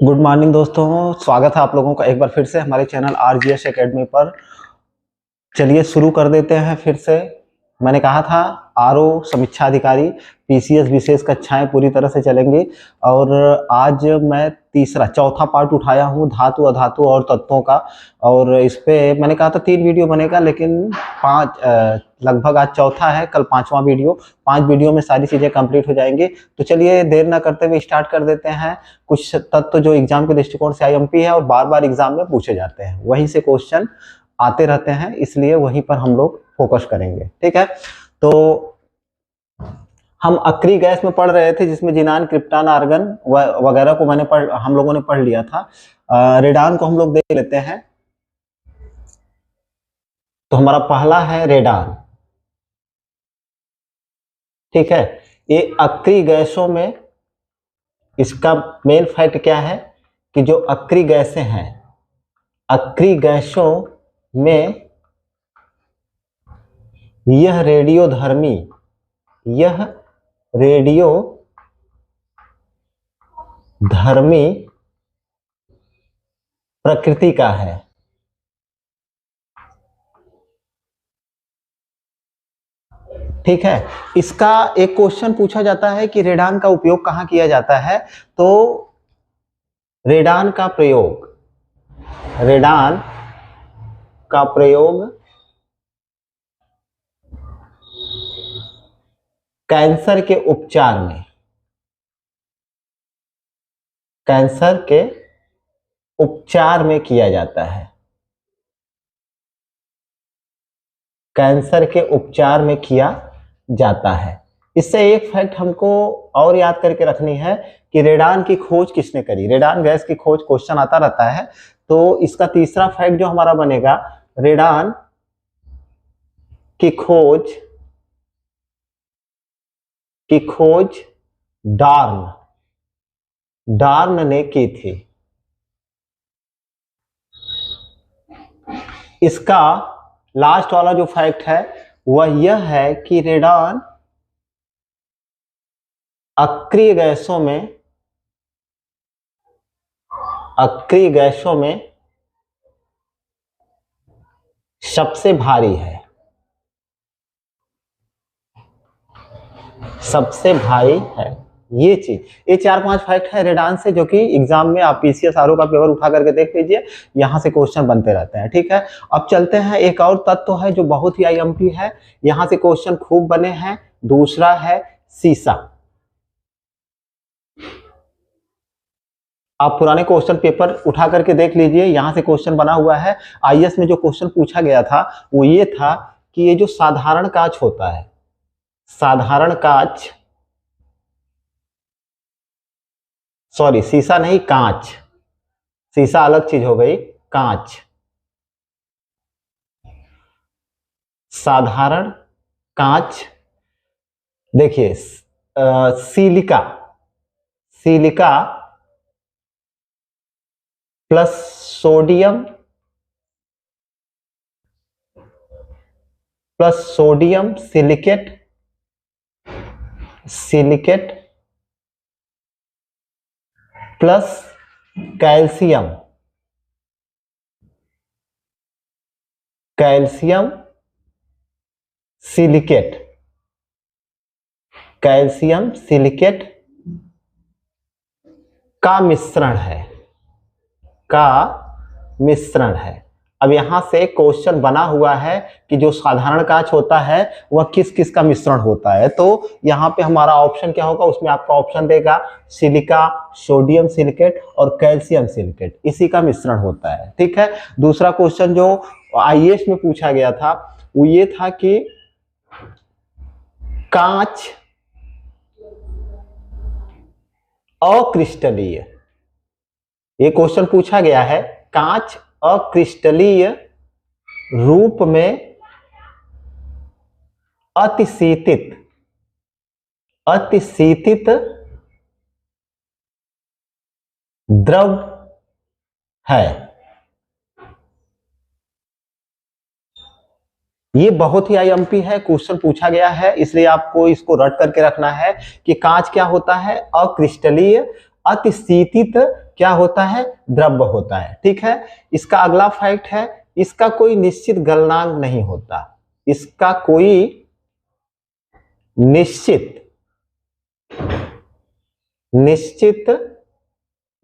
Good morning दोस्तों, स्वागत है आप लोगों का एक बार फिर से हमारे चैनल आरजीएस एकेडमी पर। चलिए शुरू कर देते हैं फिर से। मैंने कहा था आरओ समीक्षा अधिकारी पीसीएस विशेष कक्षाएं पूरी तरह से चलेंगी और आज मैं चौथा पार्ट उठाया हूं धातु अधातु और तत्वों का। और इस पे मैंने कहा था 3 वीडियो बनेगा, लेकिन 5 लगभग आज चौथा है, कल 5वां वीडियो। 5 वीडियो में सारी चीजें कंप्लीट हो जाएंगी। तो चलिए देर ना करते हुए स्टार्ट कर देते हैं। कुछ तत्व जो एग्जाम के दृष्टिकोण से आईएमपी है और बार बार एग्जाम में पूछे जाते हैं, वहीं से क्वेश्चन आते रहते हैं, इसलिए वहीं पर हम लोग फोकस करेंगे। ठीक है, तो हम अक्री गैस में पढ़ रहे थे जिसमें जिनान, क्रिप्टॉन, आर्गन वगैरह को हम लोगों ने पढ़ लिया था। रेडान को हम लोग देख लेते हैं। तो हमारा पहला है रेडान। ठीक है, ये अक्री गैसों में इसका मेन फैक्ट क्या है कि जो अक्री गैसें हैं, अक्री गैसों में यह रेडियोधर्मी प्रकृति का है। ठीक है, इसका एक क्वेश्चन पूछा जाता है कि रेडान का उपयोग कहां किया जाता है। तो रेडान का प्रयोग कैंसर के उपचार में किया जाता है। कैंसर के उपचार में किया जाता है। इससे एक फैक्ट हमको और याद करके रखनी है कि रेडान की खोज किसने करी। रेडान गैस की खोज क्वेश्चन आता रहता है। तो इसका तीसरा फैक्ट जो हमारा बनेगा, रेडान की खोज डार्न ने की थी। इसका लास्ट वाला जो फैक्ट है वह यह है कि रेडान अक्रिय गैसों में सबसे भारी है। ये चीज, ये 4-5 फैक्ट है रेडान से, जो कि एग्जाम में आप पीसीएस आरओ का पेपर उठा करके देख लीजिए, यहां से क्वेश्चन बनते रहते हैं। ठीक है, अब चलते हैं। एक और तत्व है जो बहुत ही आईएमपी है, यहां से क्वेश्चन खूब बने हैं। दूसरा है सीसा। आप पुराने क्वेश्चन पेपर उठा करके देख लीजिए, यहां से क्वेश्चन बना हुआ है। आईएएस में जो क्वेश्चन पूछा गया था वो ये था कि ये जो साधारण कांच होता है, सीसा नहीं, कांच। सीसा अलग चीज हो गई, कांच। साधारण कांच, देखिए silica plus sodium silicate plus calcium silicate का मिश्रण है। अब यहां से क्वेश्चन बना हुआ है कि जो साधारण कांच होता है वह किस किस का मिश्रण होता है। तो यहां पे हमारा ऑप्शन क्या होगा, उसमें आपका ऑप्शन देगा सिलिका, सोडियम सिलिकेट और कैल्शियम सिलिकेट, इसी का मिश्रण होता है। ठीक है, दूसरा क्वेश्चन जो आईएएस में पूछा गया था वो ये था कि कांच अक्रिस्टलीय, ये क्वेश्चन पूछा गया है, कांच अक्रिस्टलीय रूप में अतिशीतित द्रव है। ये बहुत ही आईएमपी है, क्वेश्चन पूछा गया है, इसलिए आपको इसको रट करके रखना है कि कांच क्या होता है, अक्रिस्टलीय अतिशीतित क्या होता है, द्रव्य होता है। ठीक है, इसका अगला फैक्ट है, इसका कोई निश्चित गलनांक नहीं होता, इसका कोई निश्चित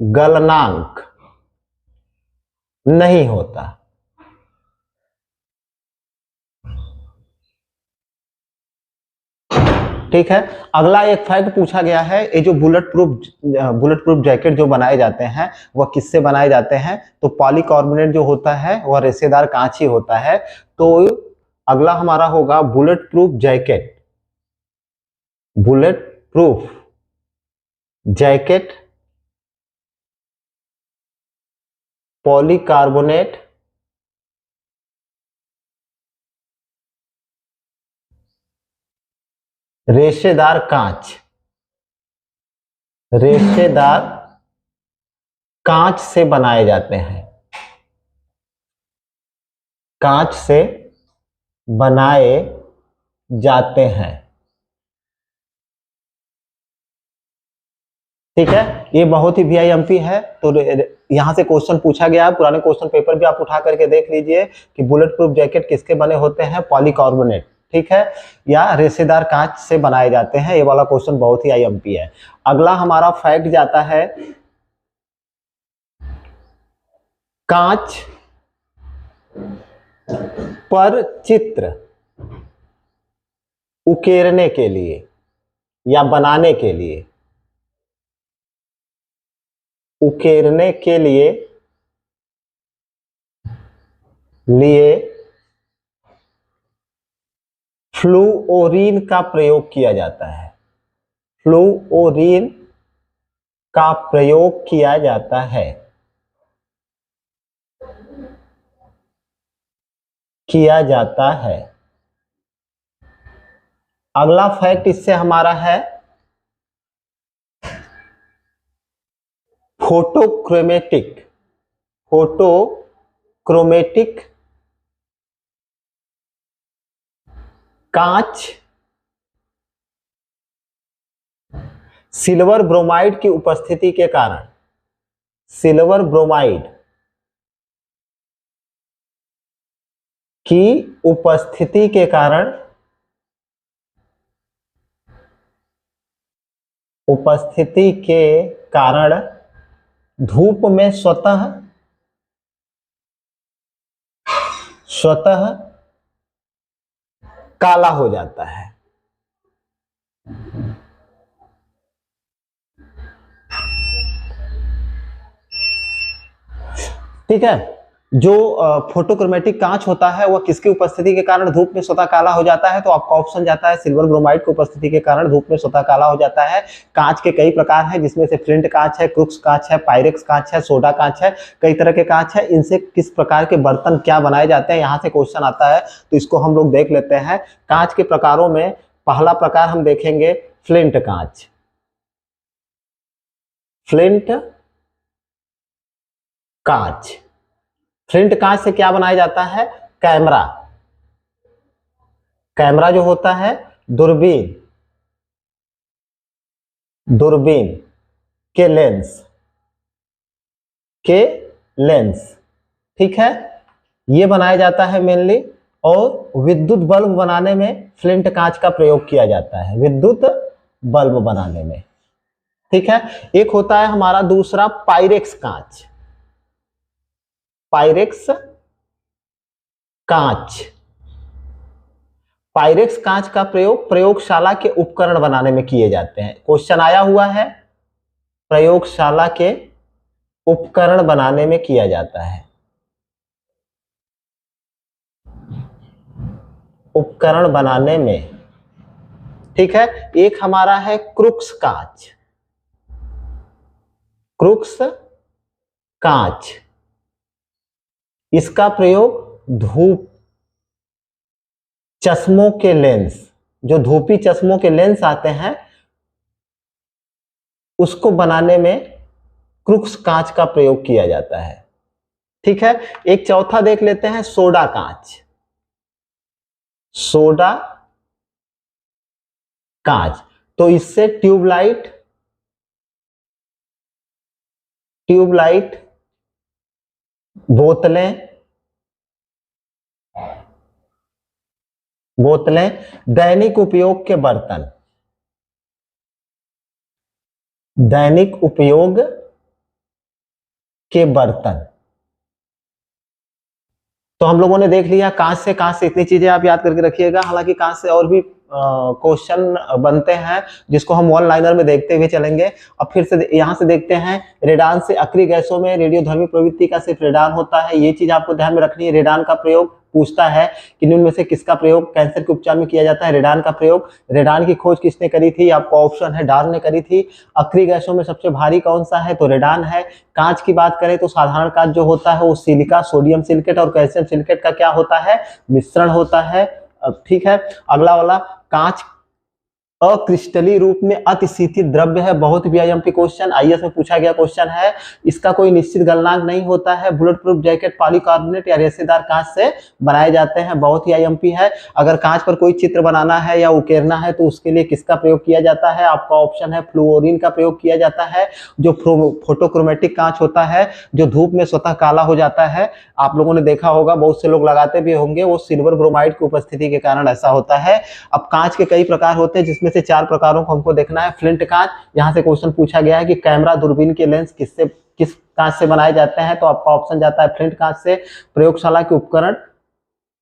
गलनांक नहीं होता। ठीक है, अगला एक फैक्ट पूछा गया है, ये जो बुलेट प्रूफ जैकेट जो बनाए जाते हैं वह किससे बनाए जाते हैं, तो पॉलीकार्बोनेट जो होता है वह रेशेदार कांच ही होता है। तो अगला हमारा होगा बुलेट प्रूफ जैकेट पॉलीकार्बोनेट रेशेदार कांच से बनाए जाते हैं, कांच से बनाए जाते हैं। ठीक है, ये बहुत ही वीआईएमपी है, तो यहां से क्वेश्चन पूछा गया है, पुराने क्वेश्चन पेपर भी आप उठा करके देख लीजिए कि बुलेट प्रूफ जैकेट किसके बने होते हैं, पॉलीकार्बोनेट, ठीक है, या रेशेदार कांच से बनाए जाते हैं। ये वाला क्वेश्चन बहुत ही आईएमपी है। अगला हमारा फैक्ट जाता है, कांच पर चित्र उकेरने के लिए या बनाने के लिए, उकेरने के लिए फ्लूओरीन का प्रयोग किया जाता है, फ्लूओरीन का प्रयोग किया जाता है, अगला फैक्ट इससे हमारा है, फोटोक्रोमेटिक कांच सिल्वर ब्रोमाइड की उपस्थिति के कारण, सिल्वर ब्रोमाइड की उपस्थिति के कारण धूप में स्वतः काला हो जाता है। ठीक है, जो फोटोक्रोमेटिक कांच होता है वह किसकी उपस्थिति के कारण धूप में स्वतः काला हो जाता है, तो आपका ऑप्शन जाता है सिल्वर ब्रोमाइड की उपस्थिति के कारण धूप में स्वतः काला हो जाता है। कांच के कई प्रकार हैं, जिसमें से फ्लिंट कांच है, क्रुक्स कांच है, पायरेक्स कांच है, सोडा कांच है, कई तरह के कांच है। इनसे किस प्रकार के बर्तन क्या बनाए जाते हैं, यहाँ से क्वेश्चन आता है, तो इसको हम लोग देख लेते हैं। कांच के प्रकारों में पहला प्रकार हम देखेंगे फ्लिंट कांच। फ्लिंट कांच से क्या बनाया जाता है, कैमरा जो होता है, दूरबीन के लेंस, ठीक है, ये बनाया जाता है मेनली। और विद्युत बल्ब बनाने में फ्लिंट कांच का प्रयोग किया जाता है, विद्युत बल्ब बनाने में। ठीक है, एक होता है हमारा दूसरा पायरेक्स कांच का प्रयोग प्रयोगशाला के उपकरण बनाने में किए जाते हैं। क्वेश्चन आया हुआ है, प्रयोगशाला के उपकरण बनाने में किया जाता है, उपकरण बनाने में। ठीक है, एक हमारा है क्रुक्स कांच, इसका प्रयोग चश्मों के लेंस, जो धूपी चश्मों के लेंस आते हैं उसको बनाने में क्रुक्स कांच का प्रयोग किया जाता है। ठीक है, एक चौथा देख लेते हैं सोडा कांच, तो इससे ट्यूबलाइट ट्यूबलाइट, बोतलें, बोतलें, दैनिक उपयोग के बर्तन, दैनिक उपयोग के बर्तन। तो हम लोगों ने देख लिया कांच से इतनी चीजें आप याद करके रखिएगा। हालांकि कांच से और भी क्वेश्चन बनते हैं जिसको हम वन लाइनर में देखते हुए चलेंगे। अब फिर से यहाँ से देखते हैं, रेडान से अक्रिय गैसों में रेडियोधर्मी प्रवृत्ति का सिर्फ रेडान होता है। ये चीज आपको ध्यान में रखनी है। रेडान का प्रयोग पूछता है कि निम्न में से किसका प्रयोग कैंसर के उपचार में किया जाता है। रेडान का प्रयोग, रेडान की खोज किसने करी थी? आपको ऑप्शन है, डार्न ने करी थी। अक्रिय गैसों में सबसे भारी कौन सा है? तो रेडान है। कांच की बात करें तो साधारण कांच जो होता है वो सिलिका, सोडियम सिलिकेट और कैल्शियम सिलिकेट का क्या होता है? मिश्रण होता है। ठीक है, अगला वाला, कांच अक्रिस्टलीय रूप में अतिशीतित द्रव्य है। बहुत भी आईएमपी क्वेश्चन, आईएएस में पूछा गया क्वेश्चन है। इसका कोई निश्चित गलनांक नहीं होता है। बुलेट प्रूफ जैकेट पॉलीकार्बोनेट या रेशेदार कांच से बनाए जाते हैं। बहुत ही आईएमपी है। अगर कांच पर कोई चित्र बनाना है या उकेरना है तो उसके लिए किसका प्रयोग किया जाता है? आपका ऑप्शन है फ्लोरीन का प्रयोग किया जाता है। जो फोटोक्रोमेटिक कांच होता है, जो धूप में स्वतः काला हो जाता है, आप लोगों ने देखा होगा, बहुत से लोग लगाते भी होंगे, वो सिल्वर ब्रोमाइड की उपस्थिति के कारण ऐसा होता है। अब कांच के कई प्रकार होते हैं जिसमें से 4 प्रकारों को हमको देखना है। फ्लिंट कांच, यहाँ से क्वेश्चन पूछा गया है कि कैमरा दूरबीन के लेंस किस कांच से बनाए जाते हैं? तो आपका ऑप्शन जाता है फ्लिंट कांच से। प्रयोगशाला के उपकरण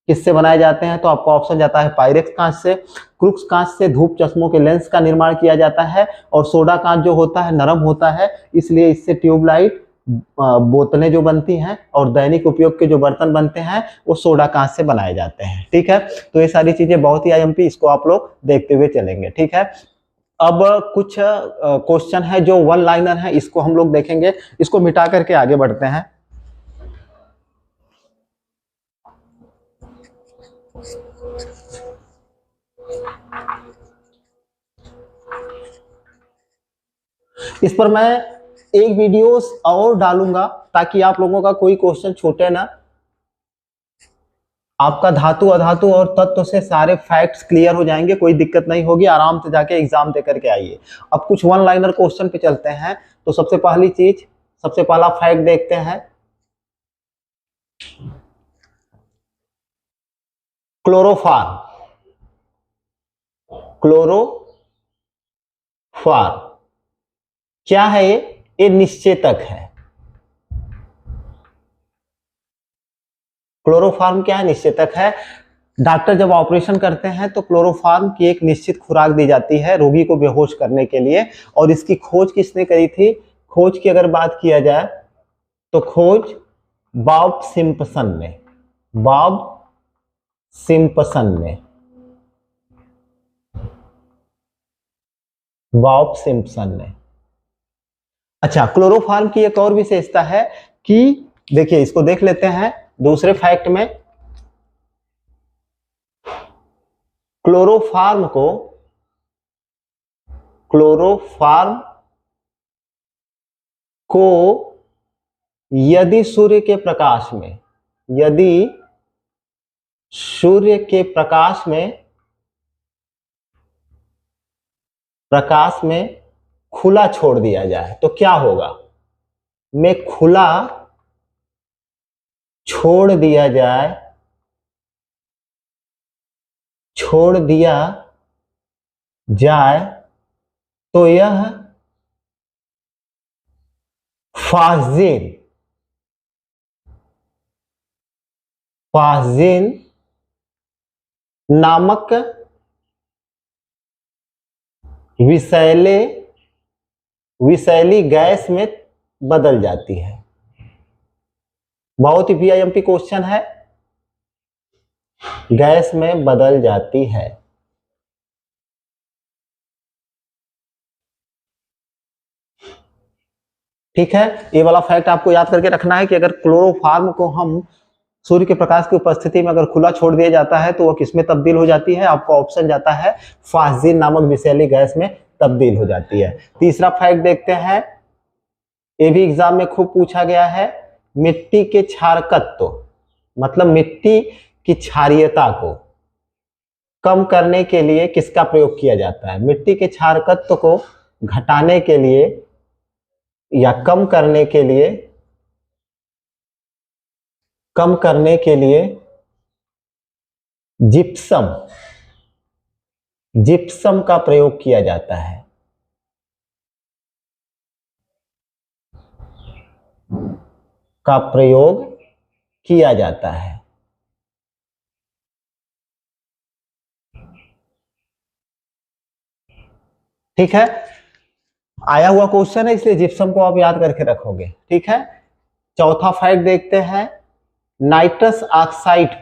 किससे बनाए जाते हैं? तो आपका ऑप्शन जाता है पायरेक्स कांच से। क्रूक्स कांच से धूप चश्मों के लेंस का निर्माण किया जाता है। और सोडा कांच जो होता है नरम होता है, इसलिए इससे ट्यूबलाइट, बोतलें जो बनती हैं और दैनिक उपयोग के जो बर्तन बनते हैं वो सोडा कांच से बनाए जाते हैं। ठीक है, तो ये सारी चीजें बहुत ही आईएमपी, इसको आप लोग देखते हुए चलेंगे। ठीक है, अब कुछ क्वेश्चन है जो वन लाइनर है, इसको हम लोग देखेंगे। इसको मिटा करके आगे बढ़ते हैं। इस पर मैं एक वीडियोस और डालूंगा ताकि आप लोगों का कोई क्वेश्चन छूटे ना। आपका धातु अधातु और तत्व से सारे फैक्ट्स क्लियर हो जाएंगे, कोई दिक्कत नहीं होगी। आराम से जाके एग्जाम दे करके आइए। अब कुछ वन लाइनर क्वेश्चन पे चलते हैं। तो सबसे पहला फैक्ट देखते हैं। क्लोरोफार्म, क्या है? ये निश्चेतक है। क्लोरोफार्म क्या है? निश्चेतक है। डॉक्टर जब ऑपरेशन करते हैं तो क्लोरोफार्म की एक निश्चित खुराक दी जाती है रोगी को बेहोश करने के लिए। और इसकी खोज किसने करी थी? खोज की अगर बात किया जाए तो खोज बॉब सिम्पसन ने, बॉब सिम्पसन ने। अच्छा, क्लोरोफार्म की एक और विशेषता है कि देखिए, इसको देख लेते हैं दूसरे फैक्ट में। क्लोरोफार्म को यदि सूर्य के प्रकाश में खुला छोड़ दिया जाए तो क्या होगा? में खुला छोड़ दिया जाए तो यह फास्जिन नामक विषैली गैस में बदल जाती है। बहुत ही वीआईएमपी क्वेश्चन है। गैस में बदल जाती है। ठीक है, ये वाला फैक्ट आपको याद करके रखना है कि अगर क्लोरोफार्म को हम सूर्य के प्रकाश की उपस्थिति में अगर खुला छोड़ दिया जाता है तो वह किसमें तब्दील हो जाती है? आपका ऑप्शन जाता है फास्जिन नामक विषैली गैस में तब्दील हो जाती है। तीसरा फैक्ट देखते हैं, ये भी एग्जाम में खूब पूछा गया है। मिट्टी के क्षारकत्व, मतलब मिट्टी की क्षारीयता को कम करने के लिए किसका प्रयोग किया जाता है? मिट्टी के क्षारकत्व को घटाने के लिए या कम करने के लिए जिप्सम का प्रयोग किया जाता है। का प्रयोग किया जाता है। ठीक है, आया हुआ क्वेश्चन है इसलिए जिप्सम को आप याद करके रखोगे। ठीक है, चौथा फैक्ट देखते हैं। नाइट्रस ऑक्साइड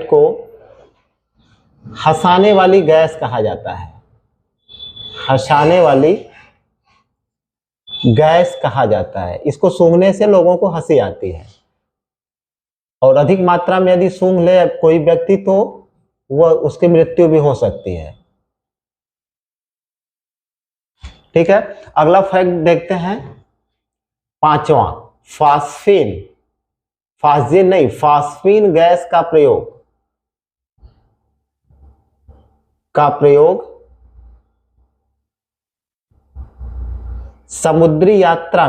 को हंसाने वाली गैस कहा जाता है। हंसाने वाली गैस कहा जाता है। इसको सूंघने से लोगों को हंसी आती है और अधिक मात्रा में यदि सूंघ ले कोई व्यक्ति तो वह उसकी मृत्यु भी हो सकती है। ठीक है, अगला फैक्ट देखते हैं, पांचवा। फास्फीन गैस का प्रयोग समुद्री यात्रा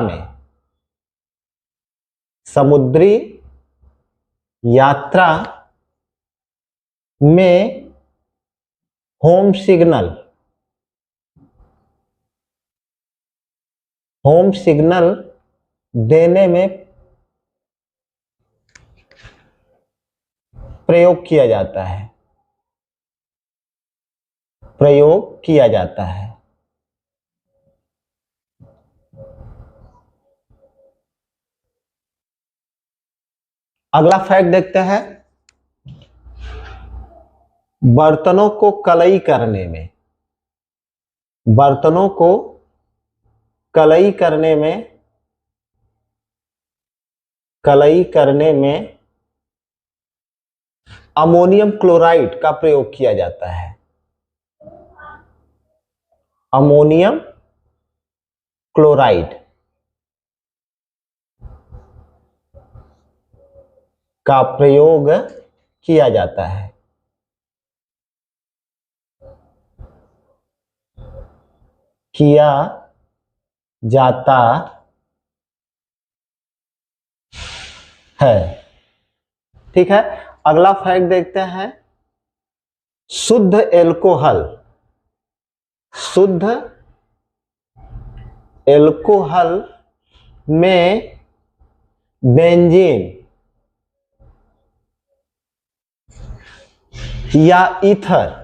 में होम सिग्नल देने में प्रयोग किया जाता है। अगला फैक्ट देखते हैं, बर्तनों को कलई करने में अमोनियम क्लोराइड का प्रयोग किया जाता है। अमोनियम क्लोराइड का प्रयोग किया जाता है। ठीक है, अगला फैक्ट देखते हैं, शुद्ध एल्कोहल में बेंजीन या ईथर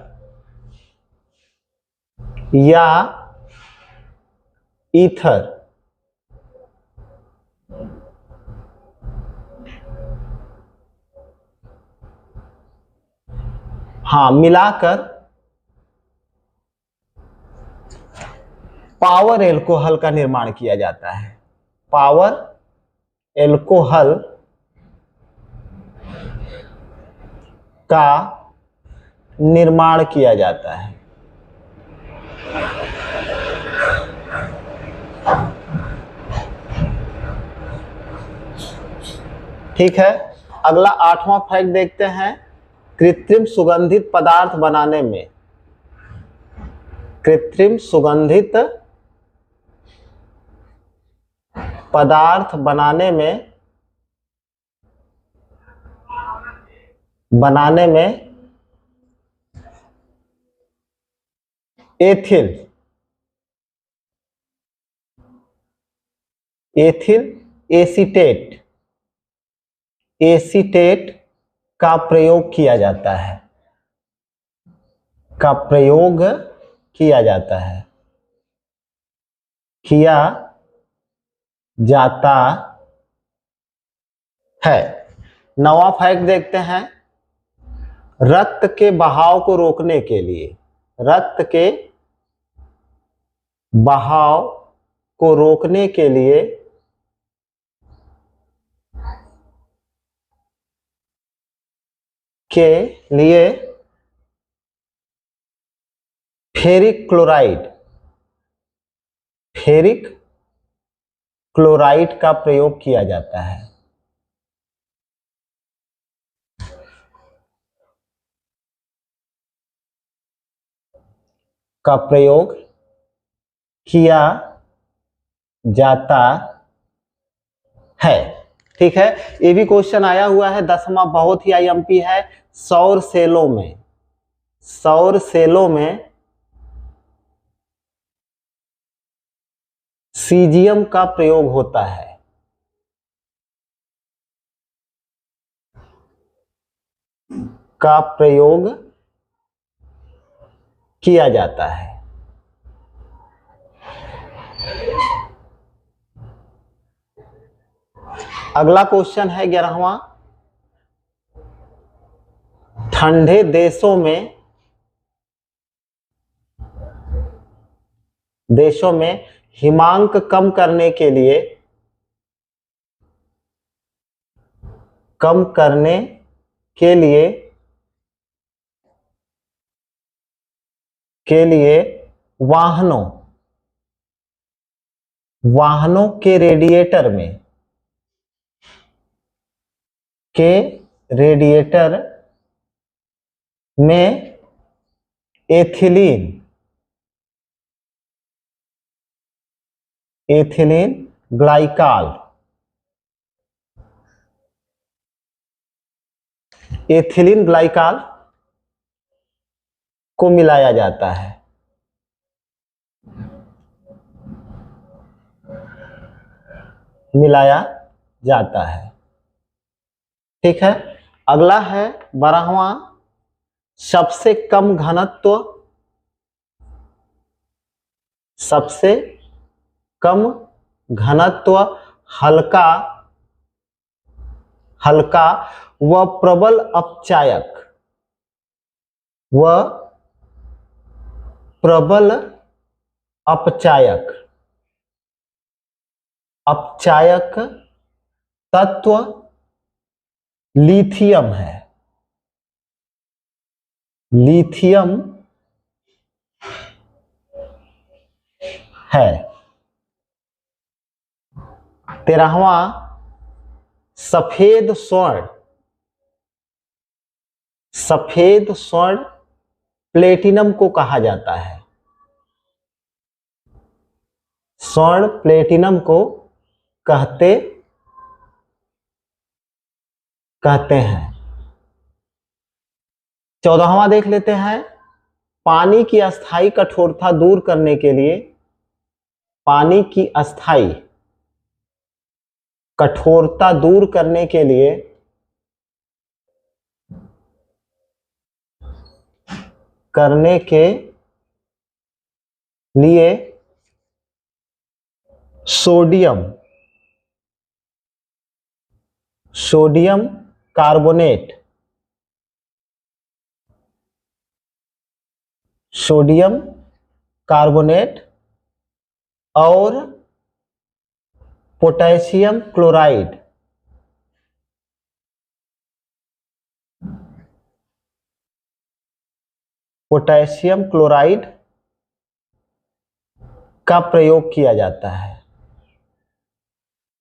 मिलाकर पावर एल्कोहल का निर्माण किया जाता है। पावर एल्कोहल का निर्माण किया जाता है। ठीक है, अगला आठवां फैक्ट देखते हैं, कृत्रिम सुगंधित पदार्थ बनाने में एथिल एसीटेट का प्रयोग किया जाता है। किया जाता है। नवा फैक्ट देखते हैं, रक्त के बहाव को रोकने के लिए फेरिक क्लोराइड का प्रयोग किया जाता है। का प्रयोग किया जाता है। ठीक है, ये भी क्वेश्चन आया हुआ है 10वां, बहुत ही आईएमपी है। सौर सेलों में सीजियम का प्रयोग होता है। का प्रयोग किया जाता है। अगला क्वेश्चन है 11वां, ठंडे देशों में हिमांक कम करने के लिए वाहनों के रेडिएटर में एथिलीन ग्लाइकॉल को मिलाया जाता है। ठीक है, अगला है 12वां, सबसे कम घनत्व हल्का व प्रबल अपचायक तत्व लिथियम है। 13वां, सफेद स्वर्ण प्लेटिनम को कहा जाता है। स्वर्ण प्लेटिनम को कहते हैं। 14वां देख लेते हैं, पानी की अस्थायी कठोरता दूर करने के लिए सोडियम कार्बोनेट और पोटेशियम क्लोराइड का प्रयोग किया जाता है।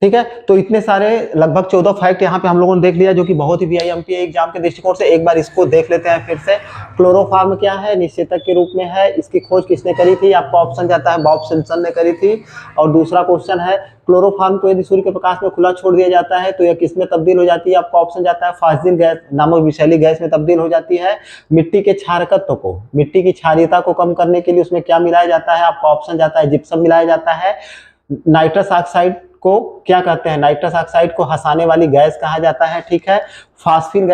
ठीक है, तो इतने सारे लगभग 14 फैक्ट यहाँ पे हम लोगों ने देख लिया, जो कि बहुत ही वीआईएमपी एग्जाम के दृष्टिकोण से। एक बार इसको देख लेते हैं फिर से। क्लोरोफॉर्म क्या है? निषेचक के रूप में है। इसकी खोज किसने करी थी? आपका ऑप्शन जाता है बॉब सिम्पसन ने करी थी। और दूसरा क्वेश्चन है, क्लोरोफॉर्म को यदि सूर्य के प्रकाश में खुला छोड़ दिया जाता है तो यह किसमें तब्दील हो जाती है? आपका ऑप्शन जाता है फास्जिन गैस नामक विषैली गैस में तब्दील हो जाती है। मिट्टी के क्षारकत्व को, मिट्टी की क्षारीयता को कम करने के लिए उसमें क्या मिलाया जाता है? आपका ऑप्शन जाता है जिप्सम मिलाया जाता है। नाइट्रस ऑक्साइड को क्या कहते हैं? नाइट्रस ऑक्साइड को हंसाने वाली गैस कहा जाता है। ठीक है, फास्फीन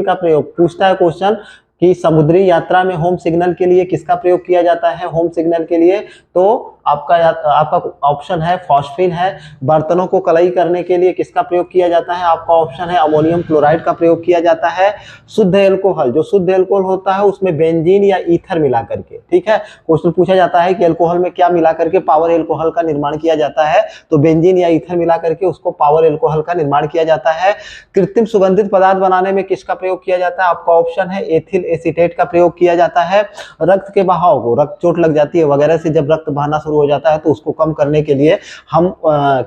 का प्रयोग पूछता है क्वेश्चन कि समुद्री यात्रा में होम सिग्नल के लिए किसका प्रयोग किया जाता है? होम सिग्नल के लिए तो आपका ऑप्शन है फॉस्फीन है। बर्तनों को कलई करने के लिए किसका प्रयोग किया जाता है? आपका ऑप्शन है अमोनियम क्लोराइड का प्रयोग किया जाता है। शुद्ध एल्कोहल, जो शुद्ध एल्कोहल होता है उसमें बेंजीन या ईथर मिला करके, ठीक है, क्वेश्चन पूछा जाता है कि एल्कोहल में क्या मिला करके पावर एल्कोहल का निर्माण किया जाता है, तो बेंजीन या ईथर मिला करके उसको पावर एल्कोहल का निर्माण किया जाता है। कृत्रिम सुगंधित पदार्थ बनाने में किसका प्रयोग किया जाता है? आपका ऑप्शन है एथिल एसीटेट का प्रयोग किया जाता है। रक्त के बहाव को, रक्त चोट लग जाती है वगैरह से जब रक्त बहना शुरू हो जाता है तो उसको कम करने के लिए हम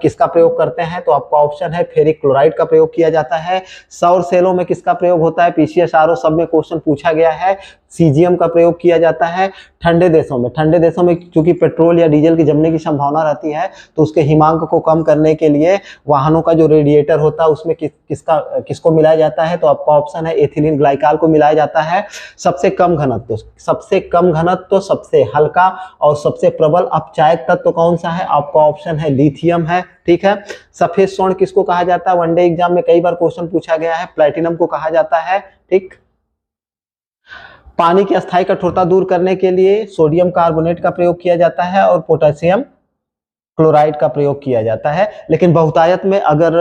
किसका प्रयोग करते हैं? तो आपका ऑप्शन है फेरिक क्लोराइड का प्रयोग किया जाता है। सौर सेलों में किसका प्रयोग होता है? पीसीएस आरओ सब में क्वेश्चन पूछा गया है, सीजियम का प्रयोग किया जाता है। ठंडे देशों में चूंकि पेट्रोल या डीजल की जमने की संभावना रहती है, तो उसके हिमांक को कम करने के लिए वाहनों का जो रेडिएटर होता है उसमें किसको मिलाया जाता है, तो आपका ऑप्शन है एथिलीन ग्लाइकॉल को मिलाया जाता है। सबसे कम घनत्व, सबसे हल्का और सबसे प्रबल अपचायक तत्व कौन सा है, आपका ऑप्शन है लिथियम है। ठीक है। सफेद स्वर्ण किसको कहा जाता है, वनडे एग्जाम में कई बार क्वेश्चन पूछा गया है, प्लैटिनम को कहा जाता है। ठीक। पानी की अस्थायी कठोरता दूर करने के लिए सोडियम कार्बोनेट का प्रयोग किया जाता है और पोटेशियम क्लोराइड का प्रयोग किया जाता है, लेकिन बहुतायत में अगर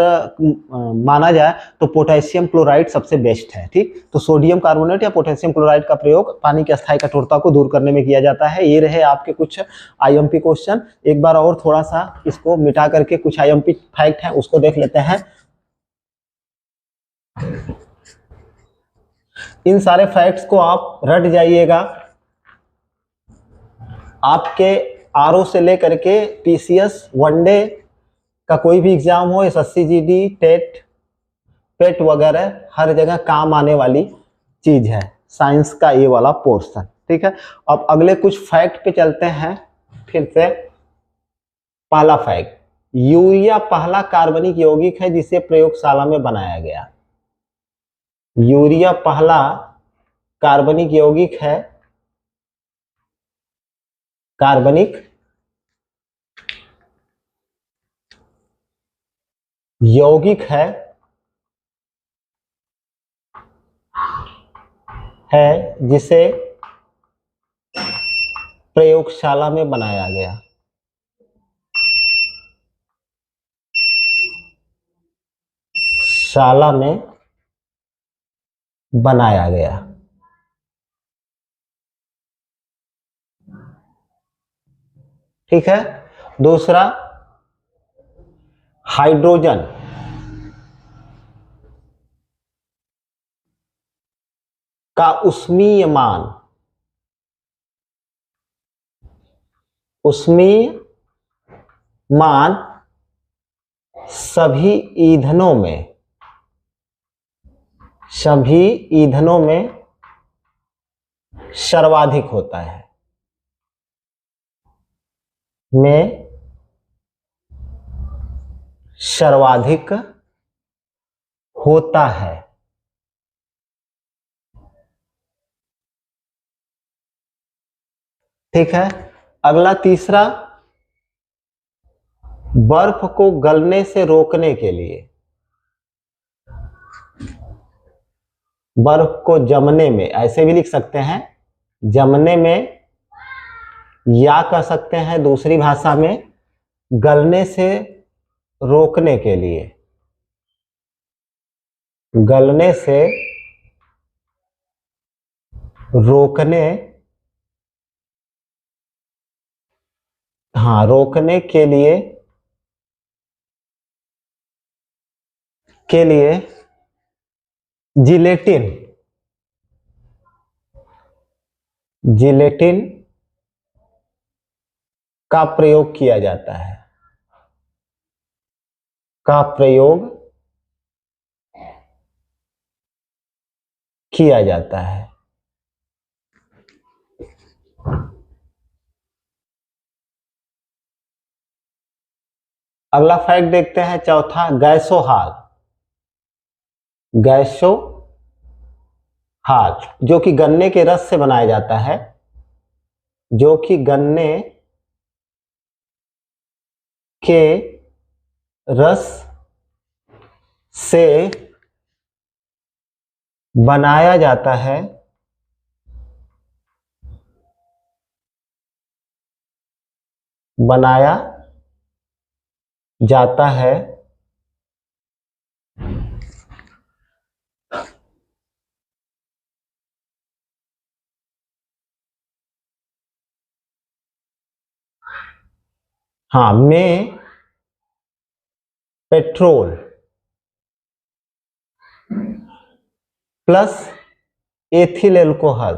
माना जाए तो पोटेशियम क्लोराइड सबसे बेस्ट है। ठीक। तो सोडियम कार्बोनेट या पोटेशियम क्लोराइड का प्रयोग पानी की अस्थायी कठोरता को दूर करने में किया जाता है। ये रहे आपके कुछ आईएमपी क्वेश्चन। एक बार और थोड़ा सा इसको मिटा करके कुछ आईएमपी फैक्ट हैं उसको देख लेते हैं। इन सारे फैक्ट्स को आप रट जाइएगा। आपके आरओ से लेकर के पीसीएस, वनडे का कोई भी एग्जाम हो, एसएससी जीडी, टेट, पेट वगैरह हर जगह काम आने वाली चीज है साइंस का ये वाला पोर्शन। ठीक है। अब अगले कुछ फैक्ट पे चलते हैं फिर से। पहला फैक्ट, यूरिया पहला कार्बनिक यौगिक है जिसे प्रयोगशाला में बनाया गया। यूरिया पहला कार्बनिक यौगिक है, कार्बनिक यौगिक है जिसे प्रयोगशाला में बनाया गया। शाला में बनाया गया। ठीक है। दूसरा, हाइड्रोजन का उष्मीय मान सभी ईंधनों में सर्वाधिक होता है, सर्वाधिक होता है। ठीक है। अगला तीसरा, बर्फ को गलने से रोकने के लिए, बर्फ को जमने में, ऐसे भी लिख सकते हैं जमने में, या कह सकते हैं दूसरी भाषा में गलने से रोकने के लिए, गलने से रोकने, रोकने के लिए जिलेटिन का प्रयोग किया जाता है, का प्रयोग किया जाता है। अगला फैक्ट देखते हैं, चौथा, गैसोहाल जो कि गन्ने के रस से बनाया जाता है, जो कि गन्ने के रस से बनाया जाता है, बनाया जाता है। में पेट्रोल प्लस एथिल एल्कोहल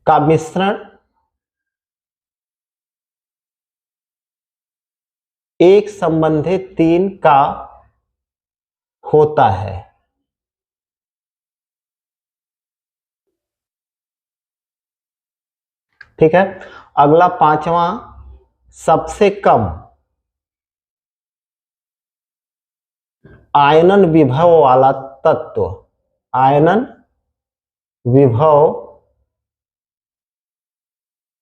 का मिश्रण एक संबंधित 3 का होता है। ठीक है। अगला 5वां, सबसे कम आयनन विभव वाला तत्व, आयनन विभव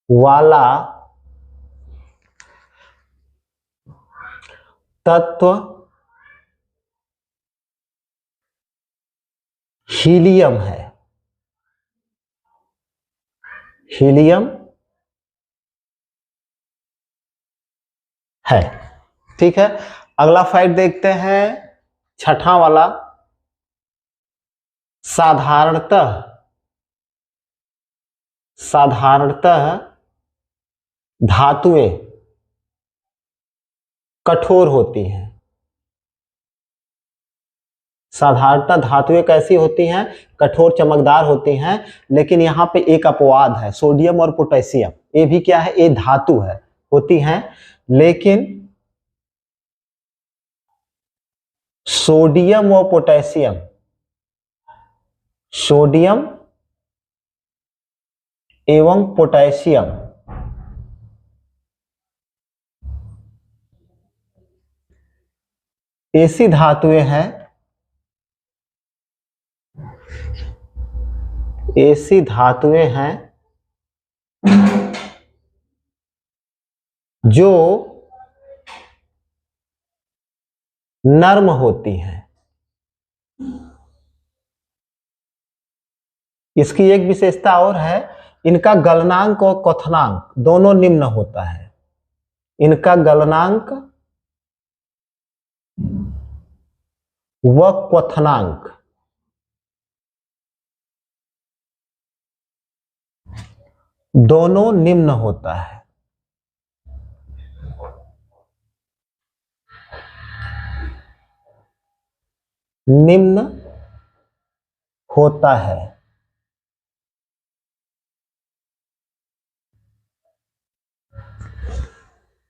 वाला तत्व हीलियम है। हीलियम है। ठीक है। अगला फैक्ट देखते हैं, 6वां वाला, साधारणतः धातुएं कठोर होती हैं। साधारणतः धातुएं कैसी होती हैं? कठोर, चमकदार होती हैं। लेकिन यहां पे एक अपवाद है, सोडियम और पोटेशियम, ये भी क्या है? ये धातु है, होती हैं, लेकिन सोडियम और पोटेशियम, सोडियम एवं पोटेशियम ऐसी धातुएं हैं, ऐसी धातुएं हैं जो नर्म होती हैं। इसकी एक विशेषता और है, इनका गलनांक और क्वथनांक दोनों निम्न होता है। इनका गलनांक व क्वथनांक दोनों निम्न होता है। निम्न होता है।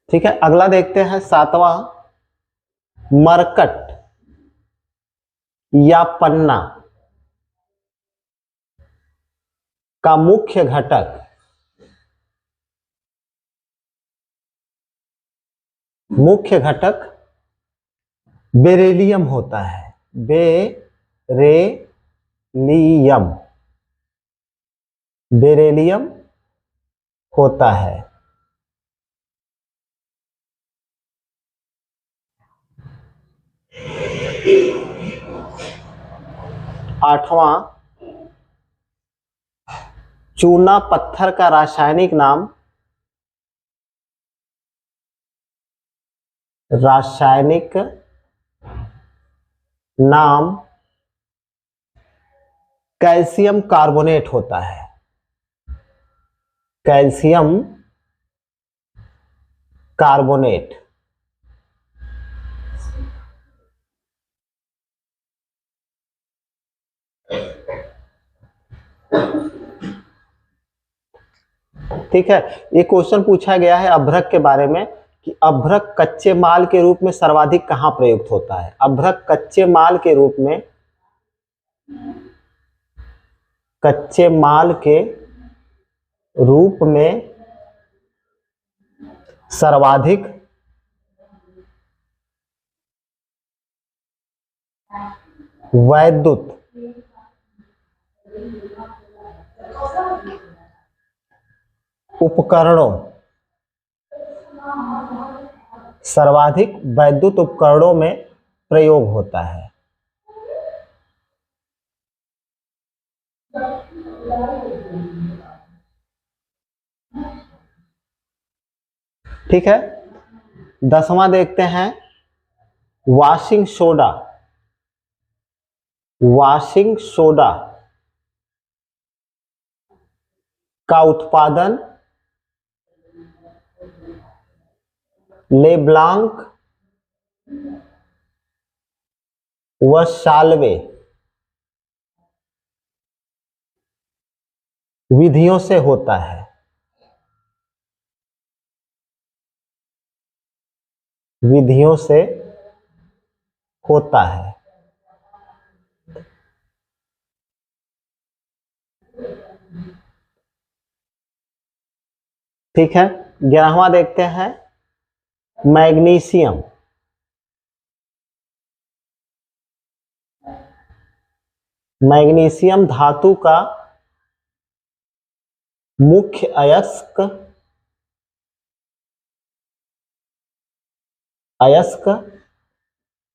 ठीक है। अगला देखते हैं 7वां, मरकट या पन्ना का मुख्य घटक, मुख्य घटक बेरिलियम होता है। बेरेलियम, बेरिलियम होता है। आठवां, चूना पत्थर का रासायनिक नाम, रासायनिक नाम कैल्शियम कार्बोनेट होता है। Calcium carbonate. ठीक है। ये क्वेश्चन पूछा गया है अभ्रक के बारे में कि अभ्रक कच्चे माल के रूप में सर्वाधिक कहां प्रयुक्त होता है? अभ्रक कच्चे माल के रूप में, कच्चे माल के रूप में सर्वाधिक वैद्युत उपकरणों, सर्वाधिक वैद्युत उपकरणों में प्रयोग होता है। ठीक है। 10वां देखते हैं, वॉशिंग सोडा, वॉशिंग सोडा का उत्पादन लेब्लांक व साल्वे विधियों से होता है। विधियों से होता है। ठीक है, 11वां देखते हैं, मैग्नीशियम। मैग्नीशियम धातु का मुख्य अयस्क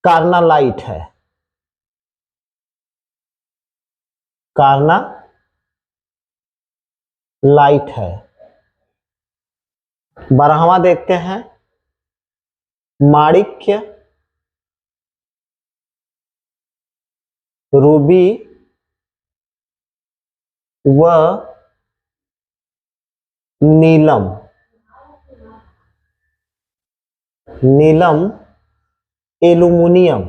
कार्नालाइट है। कार्नालाइट है। 12वां देखते हैं, माणिक्य, रूबी व नीलम। नीलम एल्यूमिनियम,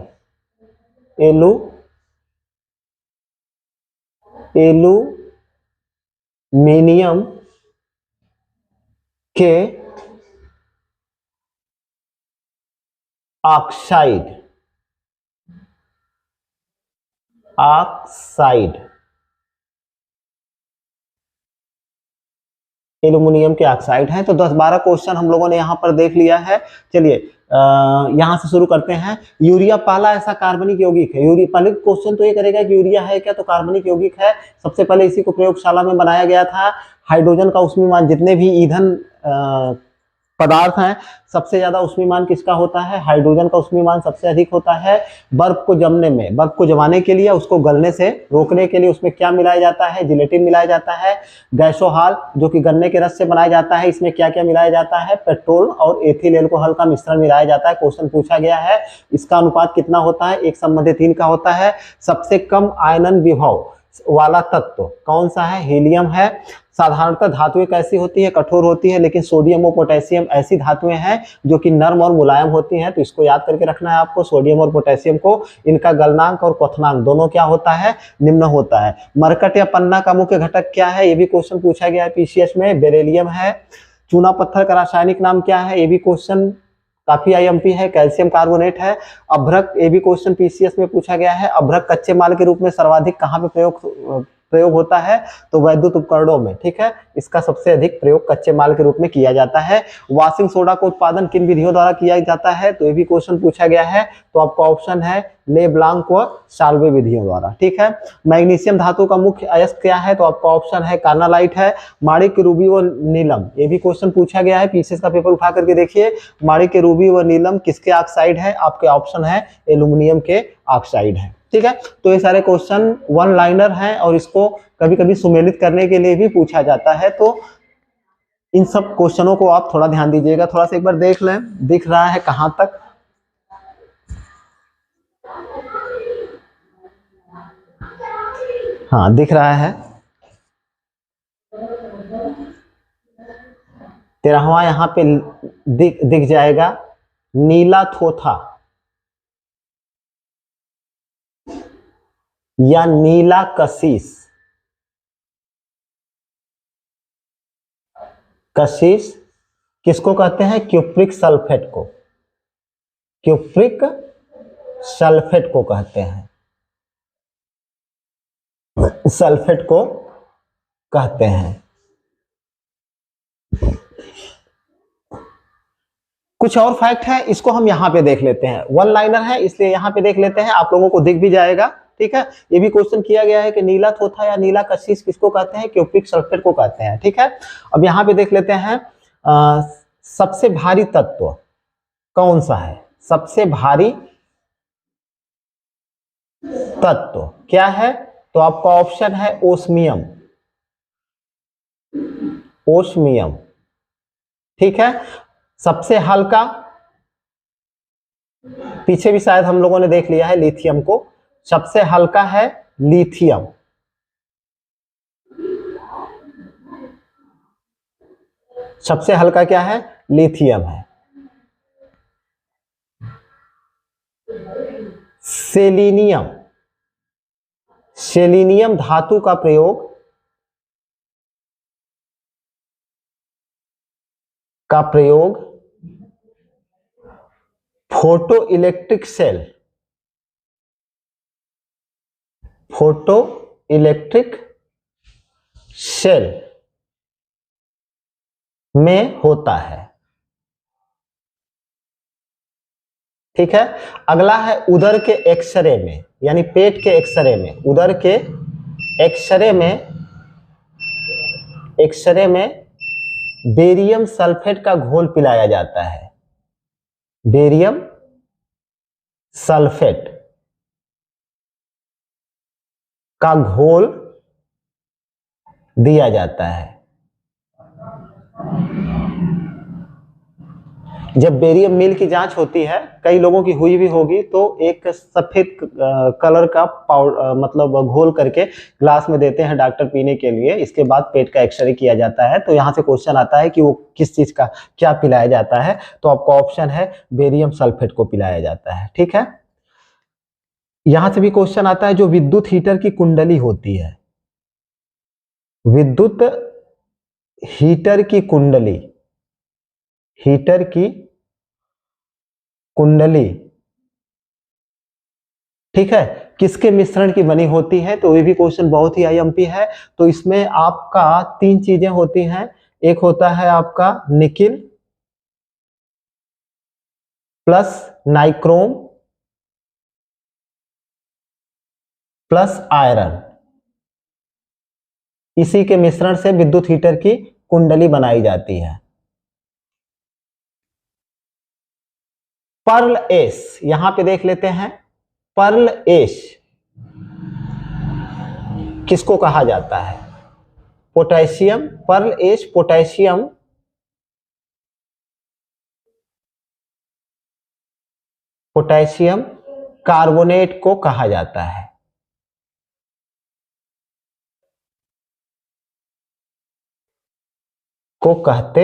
एल्यूमिनियम के ऑक्साइड एल्यूमिनियम के ऑक्साइड है। तो 10-12 क्वेश्चन हम लोगों ने यहाँ पर देख लिया है। चलिए यहाँ से शुरू करते हैं। यूरिया पहला ऐसा कार्बनिक यौगिक है। यूरिया पहले क्वेश्चन तो ये करेगा कि यूरिया है क्या, तो कार्बनिक यौगिक है। सबसे पहले इसी को प्रयोगशाला में बनाया गया था। हाइड्रोजन का उष्मीमान, जितने भी ईंधन पदार्थ हैं, सबसे ज्यादा उष्मीमान किसका होता है, हाइड्रोजन का उष्मीमान सबसे अधिक होता है। बर्फ को जमने में, बर्फ को जमाने के लिए, उसको गलने से रोकने के लिए उसमें क्या मिलाया जाता है, जिलेटिन मिलाया जाता है। गैसोहाल जो कि गन्ने के रस से बनाया जाता है, इसमें क्या क्या मिलाया जाता है, पेट्रोल और एथिल एल्कोहल का मिश्रण मिलाया जाता है। क्वेश्चन पूछा गया है, इसका अनुपात कितना होता है, 1:3 का होता है। सबसे कम आयनन विभव वाला तत्व कौन सा है, हीलियम है। साधारणतः धातुएं कैसी होती है, कठोर होती है, लेकिन सोडियम और पोटेशियम ऐसी धातुएं हैं जो कि नर्म और मुलायम होती हैं। तो इसको याद करके रखना है आपको, सोडियम और पोटेशियम को। इनका गलनांक और क्वथनांक दोनों क्या होता है, निम्न होता है। मरकट या पन्ना का मुख्य घटक क्या है, ये भी क्वेश्चन पूछा गया है पीसीएस में, बेरिलियम है। चूना पत्थर का रासायनिक नाम क्या है, ये भी क्वेश्चन काफी आईएमपी है, कैल्शियम कार्बोनेट है। अभ्रक, ये भी क्वेश्चन पीसीएस में पूछा गया है। अभ्रक कच्चे माल के रूप में सर्वाधिक कहाँ पे प्रयोग होता है, तो वैद्युत उपकरणों में। ठीक है, इसका सबसे अधिक प्रयोग कच्चे माल के रूप में किया जाता है। वॉशिंग सोडा का उत्पादन किन विधियों द्वारा किया जाता है, तो ये भी क्वेश्चन पूछा गया है। तो आपका ऑप्शन है ले ब्लांक व साल्वे विधियों द्वारा। ठीक है, मैग्नीशियम धातु का मुख्य अयस्क क्या है, तो आपका ऑप्शन है कार्नालाइट है। माणिक्य, रूबी व नीलम, ये भी क्वेश्चन पूछा गया है, पीसीएस का पेपर उठा करके देखिए। माणिक्य, रूबी व नीलम किसके ऑक्साइड है, आपके ऑप्शन है एल्यूमिनियम के ऑक्साइड है। ठीक है, तो ये सारे क्वेश्चन वन लाइनर हैं और इसको कभी कभी सुमेलित करने के लिए भी पूछा जाता है। तो इन सब क्वेश्चनों को आप थोड़ा ध्यान दीजिएगा। थोड़ा सा एक बार देख लें, दिख रहा है कहां तक, हाँ दिख रहा है। 13वां यहाँ पे दिख जाएगा, नीला थोथा या नीला कशिश। कशिश किसको कहते हैं, क्यूप्रिक सल्फेट को, क्यूप्रिक सल्फेट को कहते हैं, सल्फेट को कहते हैं। कुछ और फैक्ट है, इसको हम यहाँ पे देख लेते हैं। वन लाइनर है इसलिए यहाँ पे देख लेते हैं, आप लोगों को दिख भी जाएगा। ठीक है, ये भी क्वेश्चन किया गया है कि नीला थोथा या नीला कशिश किसको कहते हैं, क्यूप्रिक सल्फेट को कहते हैं। ठीक है, अब यहाँ पे देख लेते हैं सबसे भारी तत्व कौन सा है, सबसे भारी तत्व क्या है, तो आपका ऑप्शन है ओस्मियम, ओस्मियम। ठीक है, सबसे हल्का, पीछे भी शायद हम लोगों ने देख लिया है लिथियम को, सबसे हल्का है लिथियम। सबसे हल्का क्या है, लिथियम है। सेलिनियम, सेलिनियम धातु का प्रयोग photo electric cell, photo electric cell में होता है। ठीक है, अगला है उदर के एक्सरे में, यानी पेट के एक्सरे में, उदर के एक्सरे में बेरियम सल्फेट का घोल पिलाया जाता है। बेरियम सल्फेट का घोल दिया जाता है। जब बेरियम मिल की जांच होती है, कई लोगों की हुई भी होगी, तो एक सफेद कलर का पाउडर मतलब घोल करके ग्लास में देते हैं डॉक्टर पीने के लिए। इसके बाद पेट का एक्सरे किया जाता है। तो यहाँ से क्वेश्चन आता है कि वो किस चीज का क्या पिलाया जाता है, तो आपका ऑप्शन है बेरियम सल्फेट को पिलाया जाता है। ठीक है, यहां से भी क्वेश्चन आता है जो विद्युत हीटर की कुंडली होती है, विद्युत हीटर की कुंडली, हीटर की कुंडली, ठीक है, किसके मिश्रण की बनी होती है, तो ये भी क्वेश्चन बहुत ही आईएमपी है। तो इसमें आपका 3 चीजें होती हैं। एक होता है आपका nickel plus nichrome plus iron, इसी के मिश्रण से विद्युत हीटर की कुंडली बनाई जाती है। पर्ल एश, यहां पे देख लेते हैं, पर्ल एश किसको कहा जाता है? पोटेशियम, पर्ल एश पोटेशियम कार्बोनेट को कहा जाता है। को कहते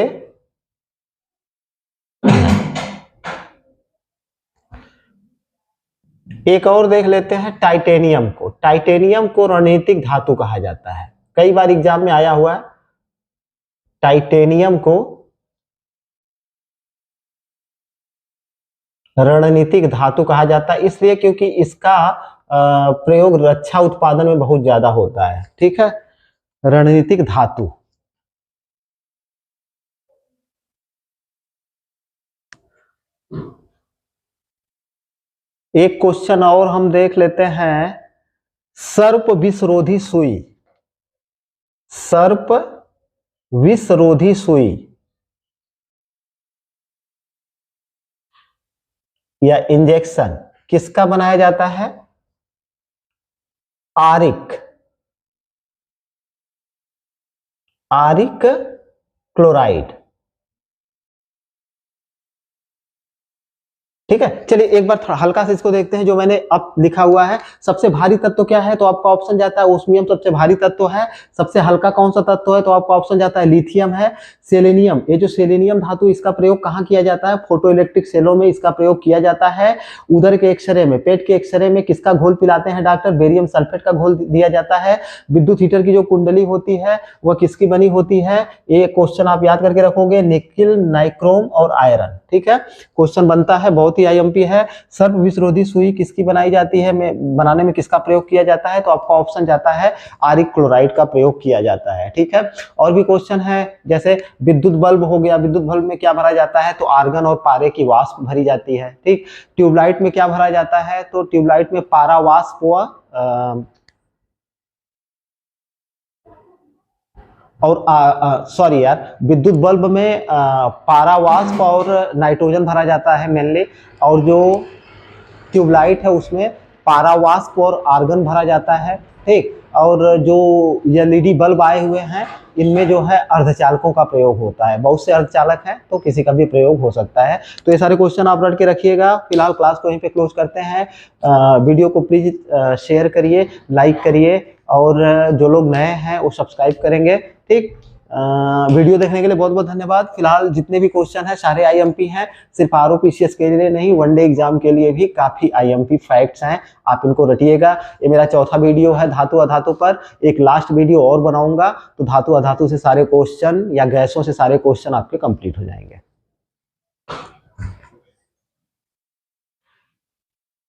एक और देख लेते हैं टाइटेनियम को। टाइटेनियम को रणनीतिक धातु कहा जाता है, कई बार एग्जाम में आया हुआ है। टाइटेनियम को रणनीतिक धातु कहा जाता है, इसलिए क्योंकि इसका प्रयोग रक्षा उत्पादन में बहुत ज्यादा होता है। ठीक है, रणनीतिक धातु। एक क्वेश्चन और हम देख लेते हैं, सर्प विषरोधी सुई, सर्प विषरोधी सुई या इंजेक्शन किसका बनाया जाता है? आरिक, आरिक क्लोराइड। ठीक है, चलिए एक बार थोड़ा हल्का से इसको देखते हैं। जो मैंने अब लिखा हुआ है, सबसे भारी तत्व क्या है, तो आपका ऑप्शन जाता है ओस्मियम सबसे भारी तत्व है। सबसे हल्का कौन सा तत्व है, तो आपका ऑप्शन जाता है लिथियम है। सेलेनियम, ये जो सेलेनियम धातु, इसका प्रयोग कहाँ किया जाता है? फोटो इलेक्ट्रिक सेलों में इसका प्रयोग किया जाता है। उदर के एक्सरे में, पेट के एक्सरे में किसका घोल पिलाते हैं डॉक्टर? बेरियम सल्फेट का घोल दिया जाता है। विद्युत हीटर की जो कुंडली होती है वह किसकी बनी होती है? ये क्वेश्चन आप याद करके रखोगे, निकिल, नाइक्रोम और आयरन। ठीक है, क्वेश्चन बनता है, बहुत ही आईएमपी है। सर्प विषरोधी सुई किसकी बनाई जाती है, बनाने में किसका प्रयोग किया जाता है? तो आपका ऑप्शन जाता है आरिक क्लोराइड का प्रयोग किया जाता है। ठीक है, और भी क्वेश्चन है, जैसे विद्युत बल्ब हो गया, विद्युत बल्ब में क्या भरा जाता है? तो आर्गन और पारे की वाष्प भरी जाती है। ठीक, ट्यूबलाइट में क्या भरा जाता है? तो ट्यूबलाइट में पारा वाष्प व और सॉरी यार, विद्युत बल्ब में पारा वाष्प और नाइट्रोजन भरा जाता है मेनली, और जो ट्यूबलाइट है उसमें पारा वाष्प और आर्गन भरा जाता है। ठीक, और जो एलईडी बल्ब आए हुए हैं इनमें जो है अर्धचालकों का प्रयोग होता है। बहुत से अर्धचालक हैं तो किसी का भी प्रयोग हो सकता है। तो ये सारे क्वेश्चन आप रट के रखिएगा। फिलहाल क्लास को यहीं पे क्लोज करते हैं। वीडियो को प्लीज शेयर करिए, लाइक करिए, और जो लोग नए हैं वो सब्सक्राइब करेंगे। ठीक, वीडियो देखने के लिए बहुत बहुत धन्यवाद। फिलहाल जितने भी क्वेश्चन हैं सारे आईएमपी हैं, सिर्फ आरओपीसीएस के लिए नहीं, वनडे एग्जाम के लिए भी काफी आईएमपी फैक्ट्स हैं, आप इनको रटिएगा। ये मेरा चौथा वीडियो है धातु अधातु पर। एक लास्ट वीडियो और बनाऊंगा तो धातु अधातु से सारे क्वेश्चन या गैसों से सारे क्वेश्चन आपके कंप्लीट हो जाएंगे।